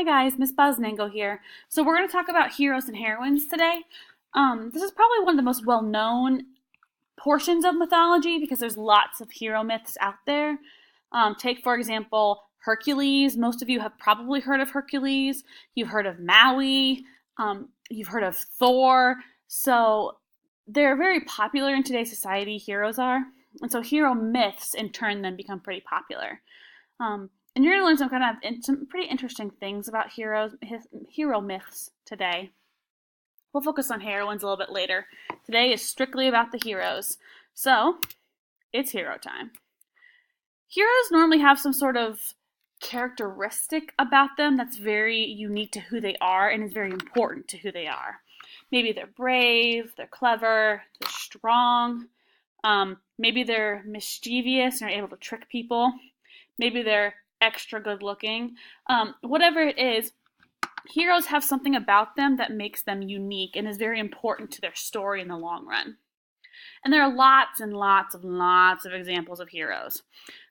Hi guys, Miss Buznangle here. So we're going to talk about heroes and heroines today. This is probably one of the most well-known portions of mythology because there's lots of hero myths out there. Take, for example, Hercules. Most of you have probably heard of Hercules. You've heard of Maui. You've heard of Thor. So they're very popular in today's society, heroes are. And so hero myths, in turn, then become pretty popular. And you're going to learn some pretty interesting things about hero myths today. We'll focus on heroines a little bit later. Today is strictly about the heroes. So, it's hero time. Heroes normally have some sort of characteristic about them that's very unique to who they are and is very important to who they are. Maybe they're brave, they're clever, they're strong. Maybe they're mischievous and are able to trick people. Maybe they're extra good looking. Whatever it is, heroes have something about them that makes them unique and is very important to their story in the long run. And there are lots and lots of examples of heroes.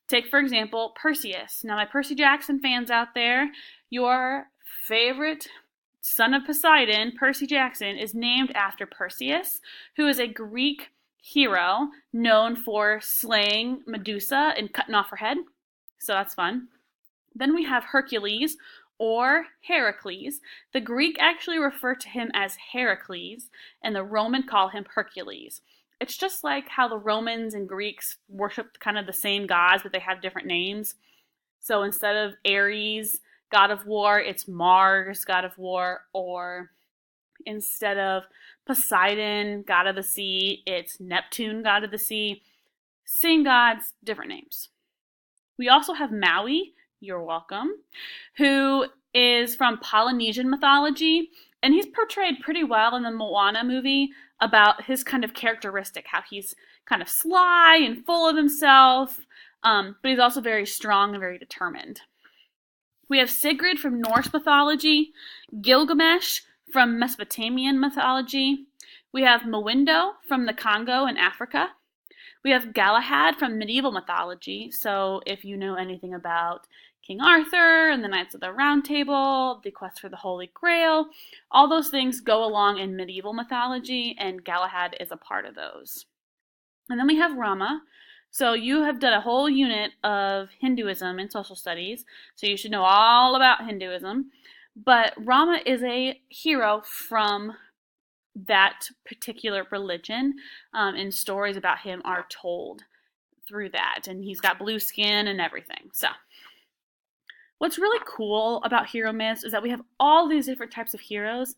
Take, for example, Perseus. Now, my Percy Jackson fans out there, your favorite son of Poseidon, Percy Jackson, is named after Perseus, who is a Greek hero known for slaying Medusa and cutting off her head. So that's fun. Then we have Hercules, or Heracles. The Greek actually refer to him as Heracles, and the Roman call him Hercules. It's just like how the Romans and Greeks worshiped kind of the same gods, but they have different names. So instead of Ares, god of war, it's Mars, god of war, or instead of Poseidon, god of the sea, it's Neptune, god of the sea. Same gods, different names. We also have Maui, you're welcome, who is from Polynesian mythology, and he's portrayed pretty well in the Moana movie about his kind of characteristic, how he's kind of sly and full of himself, but he's also very strong and very determined. We have Sigrid from Norse mythology, Gilgamesh from Mesopotamian mythology. We have Mowindo from the Congo in Africa. We have Galahad from medieval mythology, so if you know anything about King Arthur and the Knights of the Round Table, the quest for the Holy Grail, all those things go along in medieval mythology, and Galahad is a part of those. And then we have Rama. So you have done a whole unit of Hinduism in social studies, so you should know all about Hinduism. But Rama is a hero from that particular religion, and stories about him are told through that. And he's got blue skin and everything. So, what's really cool about hero myths is that we have all these different types of heroes,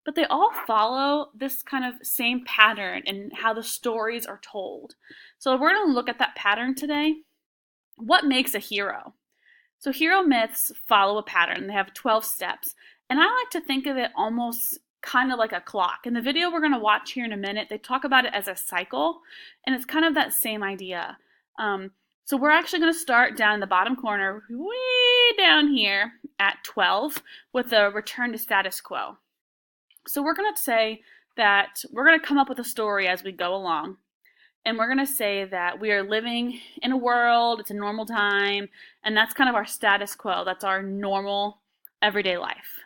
but they all follow this kind of same pattern in how the stories are told. So we're going to look at that pattern today. What makes a hero? So hero myths follow a pattern. They have 12 steps. And I like to think of it almost kind of like a clock. In the video we're going to watch here in a minute, they talk about it as a cycle, and it's kind of that same idea. So we're actually going to start down in the bottom corner, way down here at 12, with the return to status quo. So we're going to say that we're going to come up with a story as we go along. And we're going to say that we are living in a world, it's a normal time, and that's kind of our status quo. That's our normal, everyday life.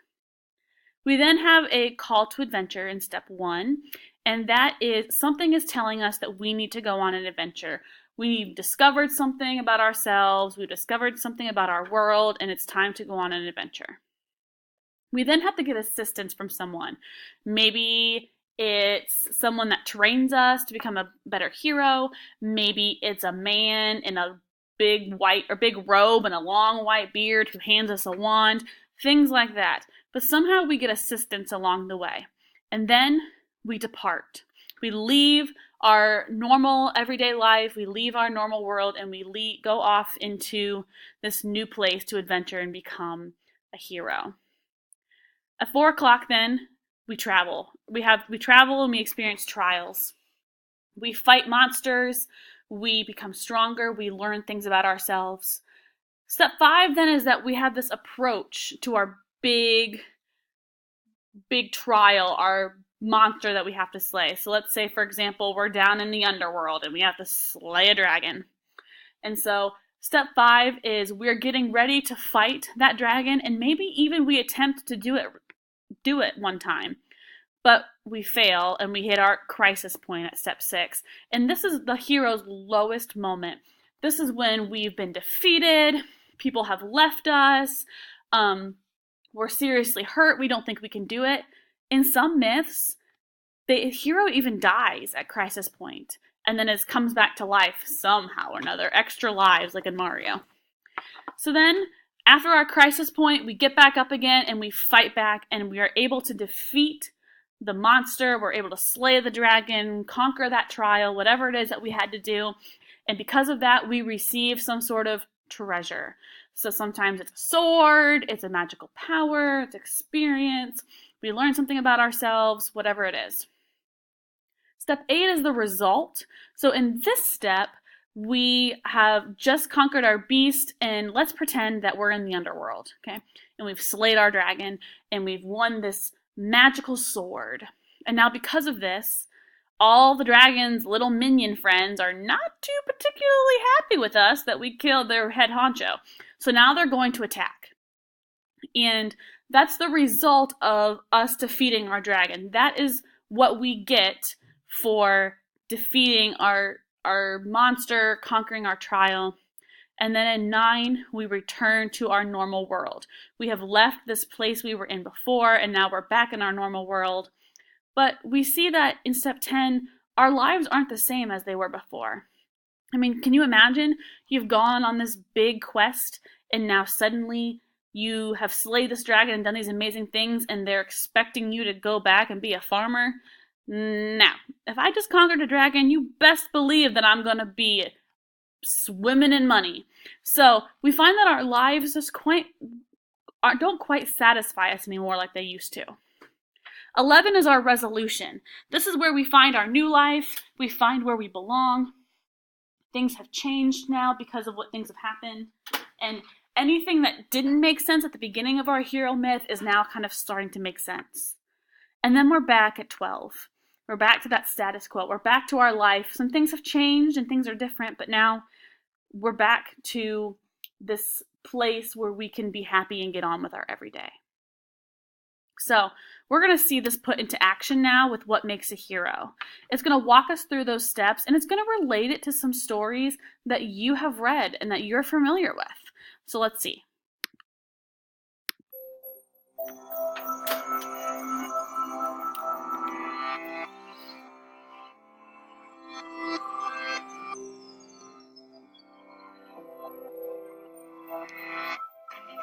We then have a call to adventure in step 1, and that is something is telling us that we need to go on an adventure. We've discovered something about ourselves, we've discovered something about our world, and it's time to go on an adventure. We then have to get assistance from someone. Maybe it's someone that trains us to become a better hero. Maybe it's a man in a big robe and a long white beard who hands us a wand. Things like that. But somehow we get assistance along the way. And then we depart. We leave our normal everyday life, we leave our normal world, and we go off into this new place to adventure and become a hero. At 4 o'clock then, we travel. We travel and we experience trials. We fight monsters, we become stronger, we learn things about ourselves. Step 5 then is that we have this approach to our big trial, our monster that we have to slay. So let's say, for example, we're down in the underworld and we have to slay a dragon. And so Step 5 is we're getting ready to fight that dragon, and maybe even we attempt to do it one time, but we fail and we hit our crisis point at step 6. And this is the hero's lowest moment. This is when we've been defeated, people have left us, we're seriously hurt, we don't think we can do it. In some myths, the hero even dies at crisis point and then it comes back to life somehow or another, extra lives like in Mario. So then, after our crisis point, we get back up again and we fight back and we are able to defeat the monster. We're able to slay the dragon, conquer that trial, whatever it is that we had to do. And because of that, we receive some sort of treasure. So sometimes it's a sword, it's a magical power, it's experience. We learn something about ourselves, whatever it is. Step 8 is the result. So in this step, we have just conquered our beast, and let's pretend that we're in the underworld, okay? And we've slayed our dragon, and we've won this magical sword. And now because of this, all the dragon's little minion friends are not too particularly happy with us that we killed their head honcho. So now they're going to attack. And that's the result of us defeating our dragon. That is what we get for defeating our monster, conquering our trial. And then in 9, we return to our normal world. We have left this place we were in before, and now we're back in our normal world. But we see that in step 10, our lives aren't the same as they were before. I mean, can you imagine? You've gone on this big quest, and now suddenly you have slayed this dragon and done these amazing things, and they're expecting you to go back and be a farmer? Now, if I just conquered a dragon, you best believe that I'm going to be swimming in money. So we find that our lives just don't quite satisfy us anymore like they used to. 11 is our resolution. This is where we find our new life. We find where we belong. Things have changed now because of what things have happened. And anything that didn't make sense at the beginning of our hero myth is now kind of starting to make sense. And then we're back at 12. We're back to that status quo. We're back to our life. Some things have changed and things are different, but now we're back to this place where we can be happy and get on with our everyday. So we're going to see this put into action now with what makes a hero. It's going to walk us through those steps, and it's going to relate it to some stories that you have read and that you're familiar with. So let's see.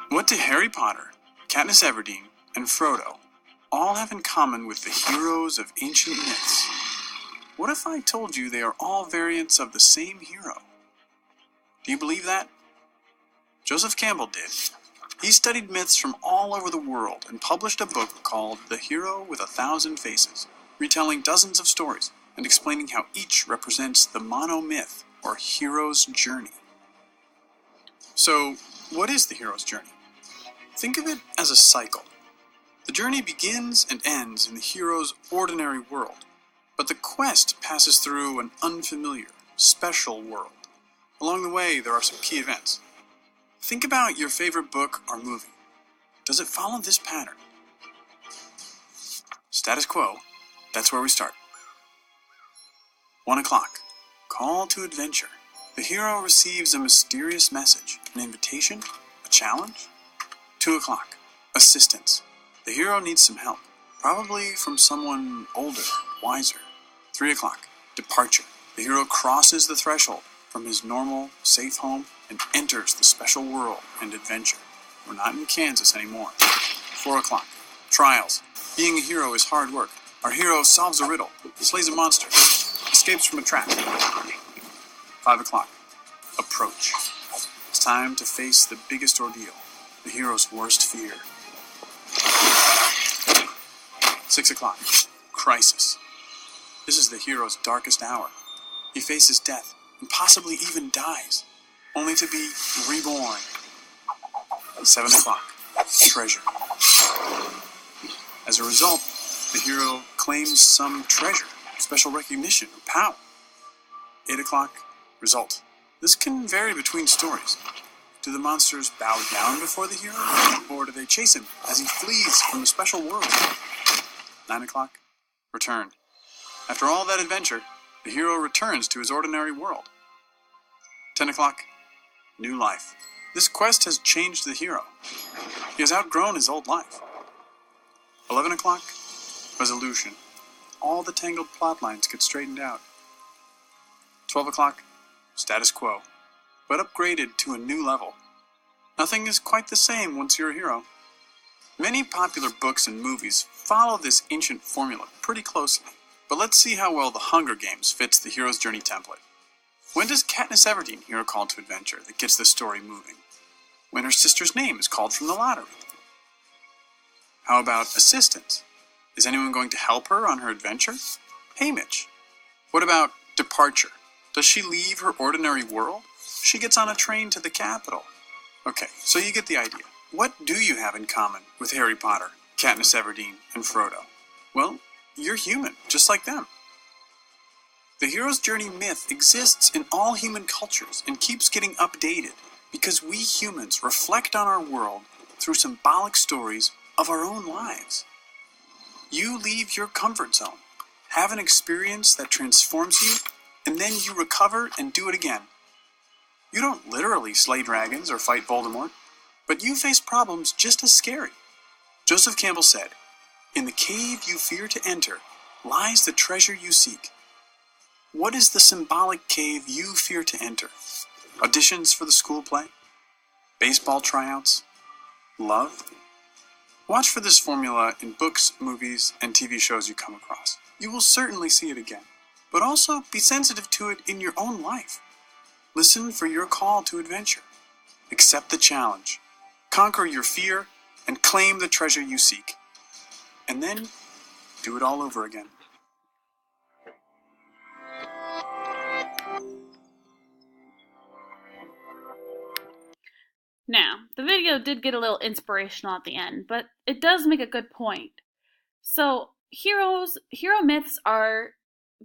What do Harry Potter, Katniss Everdeen, and Frodo all have in common with the heroes of ancient myths? What if I told you they are all variants of the same hero? Do you believe that? Joseph Campbell did. He studied myths from all over the world and published a book called The Hero with 1,000 Faces, retelling dozens of stories and explaining how each represents the monomyth or hero's journey. So, what is the hero's journey? Think of it as a cycle. The journey begins and ends in the hero's ordinary world, but the quest passes through an unfamiliar, special world. Along the way, there are some key events. Think about your favorite book or movie. Does it follow this pattern? Status quo, that's where we start. 1 o'clock, call to adventure. The hero receives a mysterious message, an invitation, a challenge. 2 o'clock, assistance. The hero needs some help, probably from someone older, wiser. 3 o'clock, departure. The hero crosses the threshold from his normal, safe home and enters the special world and adventure. We're not in Kansas anymore. 4 o'clock, trials. Being a hero is hard work. Our hero solves a riddle, slays a monster, escapes from a trap. 5 o'clock, approach. It's time to face the biggest ordeal, the hero's worst fear. 6 o'clock, crisis. This is the hero's darkest hour. He faces death and possibly even dies, only to be reborn. 7 o'clock, treasure. As a result, the hero claims some treasure, special recognition, or power. 8 o'clock, result. This can vary between stories. Do the monsters bow down before the hero, or do they chase him as he flees from the special world? 9 o'clock, return. After all that adventure, the hero returns to his ordinary world. 10 o'clock, new life. This quest has changed the hero. He has outgrown his old life. 11 o'clock, resolution. All the tangled plot lines get straightened out. 12 o'clock, status quo, but upgraded to a new level. Nothing is quite the same once you're a hero. Many popular books and movies follow this ancient formula pretty closely, but let's see how well The Hunger Games fits the hero's journey template. When does Katniss Everdeen hear a call to adventure that gets the story moving? When her sister's name is called from the lottery. How about assistance? Is anyone going to help her on her adventure? Hey, Mitch. What about departure? Does she leave her ordinary world? She gets on a train to the capital. Okay, so you get the idea. What do you have in common with Harry Potter, Katniss Everdeen, and Frodo? Well, you're human, just like them. The hero's journey myth exists in all human cultures and keeps getting updated because we humans reflect on our world through symbolic stories of our own lives. You leave your comfort zone, have an experience that transforms you, and then you recover and do it again. You don't literally slay dragons or fight Voldemort, but you face problems just as scary. Joseph Campbell said, "In the cave you fear to enter lies the treasure you seek." What is the symbolic cave you fear to enter? Auditions for the school play? Baseball tryouts? Love? Watch for this formula in books, movies, and TV shows you come across. You will certainly see it again, but also be sensitive to it in your own life. Listen for your call to adventure. Accept the challenge. Conquer your fear and claim the treasure you seek. And then do it all over again. Now, the video did get a little inspirational at the end, but it does make a good point. So, hero myths are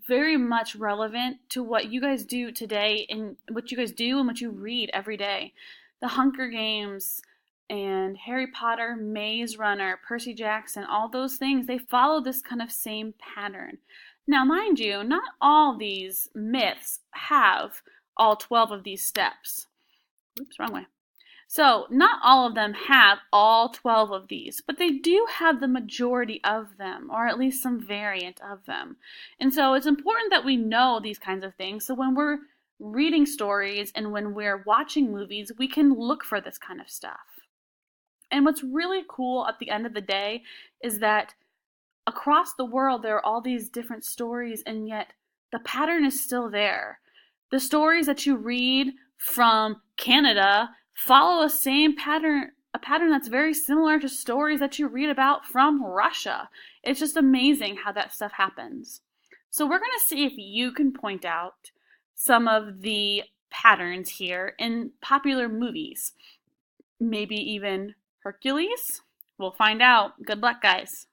very much relevant to what you guys do today and what you guys do and what you read every day. The Hunger Games and Harry Potter, Maze Runner, Percy Jackson, all those things, they follow this kind of same pattern. Now, mind you, not all these myths have all 12 of these steps. Oops, wrong way. So, not all of them have all 12 of these, but they do have the majority of them, or at least some variant of them. And so, it's important that we know these kinds of things, so when we're reading stories and when we're watching movies, we can look for this kind of stuff. And what's really cool at the end of the day is that across the world, there are all these different stories, and yet the pattern is still there. The stories that you read from Canada follow a pattern that's very similar to stories that you read about from Russia. It's just amazing how that stuff happens. So we're going to see if you can point out some of the patterns here in popular movies. Maybe even Hercules? We'll find out. Good luck, guys.